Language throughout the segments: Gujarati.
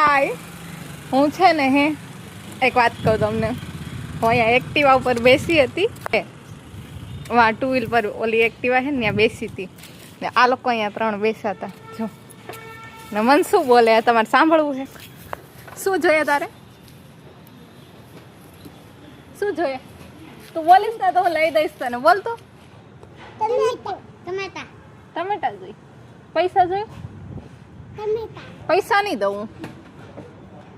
હાય, હું છે ને એક વાત કહું તમને. હું અહીંયા એક્ટિવા ઉપર બેસી હતી, વાં ટુ વ્હીલ પર ઓલી એક્ટિવા છે ને ત્યાં બેસી હતી ને આ લોકો અહીંયા 3 બેસ્યા હતા. જો ને મને શું બોલે, તમારે સાંભળવું છે? શું જોઈએ તારે? શું જોઈએ? તું બોલીશ ને તો હું લઈ દઈશ તને. બોલ તો. ટમેટા ટમેટા જોઈ. પૈસા જોઈ? ટમેટા પૈસા નહીં દઉં હું.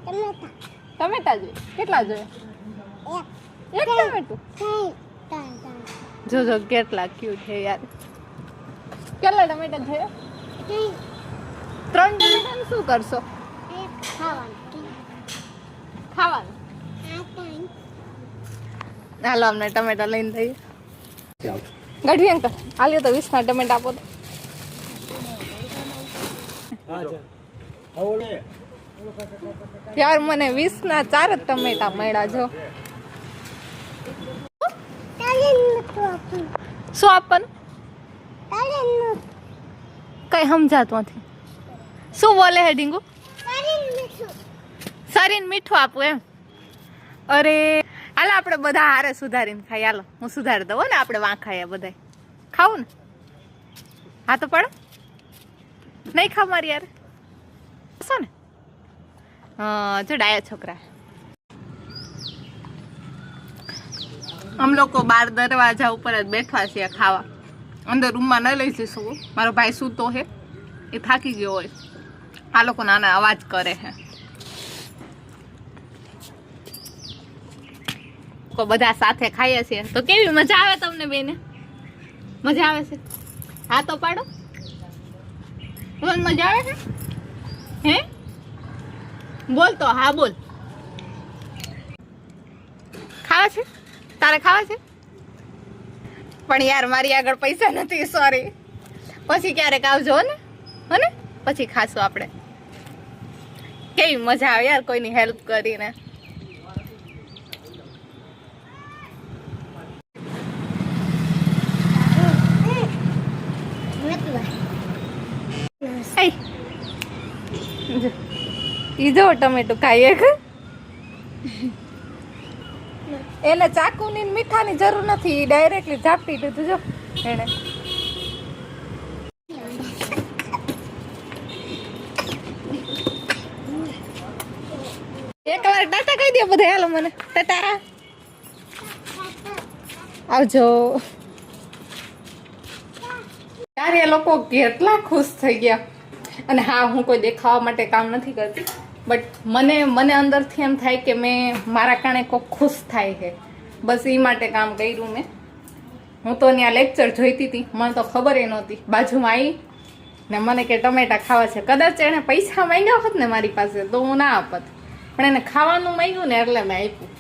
ટમેટા ટમેટા જોઈ. કેટલા જોઈએ? એક ટમેટું. જો જો કેટલા ક્યુટ છે યાર. કેટલા ટમેટા જોઈએ? 3 ટમેટાનું શું કરશો? ખાવાનું. હાલો અમને ટમેટા લઈને દઈએ. ગઢવી અંકલ હાલ્યો તો 20 ના ટમેટા આપો તો. યાર મને 20 ના 4 જ ટમેટા મળ્યા. જો શું આપવાનું? કઈ સમજાતું નથી. શું બોલે હે ડીંગુ? સરીને મીઠું આપું એમ? અરે હાલો આપણે બધા હારે સુધારીને ખાઈ. હાલો હું સુધારી દઉં ને, આપણે વાં ખાઈએ બધા. ખાવું ને? હા તો પડો. નહીં ખાવ મારી યાર શું ને? હા જો ડાયા છોકરા. અમે લોકો બાર દરવાજા ઉપર જ બેઠવા છીએ ખાવા. અંદર રૂમમાં ન લઈ જઈશું. મારો ભાઈ સૂતો હે, એ થાકી ગયો હોય. આ લોકો નાના અવાજ કરે છે. બધા સાથે ખાઈએ છીએ તો કેવી મજા આવે તમને બેને? મજા આવે છે? હા તો પાડો. તમને મજા આવે છે? હે બોલ તો. હા બોલ. ખાવા છે? તારે ખાવા છે? પણ યાર મારી આગળ પૈસા નથી, સોરી. પછી ક્યારેક આવજો ને, હને? પછી ખાશું આપણે. કેવી મજા આવે યાર કોઈની હેલ્પ કરીને. ઈ જો ટમેટું ખાઈએ. એને ચાકુની મીઠાની જરૂર નથી, ડાયરેક્ટલી ઝાપટી દીધું. જો એને એકવાર ટાટા કહી દે બધા. હાલો મને ટાટા. આવજો. યાર એ લોકો કેટલા ખુશ થઈ ગયા. અને હા, હું કોઈ દેખાવા માટે કામ નથી કરતી, બટ મને અંદરથી એમ થાય કે મેં મારા કારણે કોઈ ખુશ થાય છે, બસ એ માટે કામ કર્યું મેં. હું તો ત્યાં લેક્ચર જોઈતી હતી, મને તો ખબર એ નહોતી. બાજુમાં આવી ને મને કે ટમેટા ખાવા છે. કદાચ એણે પૈસા માંગ્યા હોત ને મારી પાસે તો હું ના આપત, પણ એને ખાવાનું માંગ્યું ને એટલે મેં આપ્યું.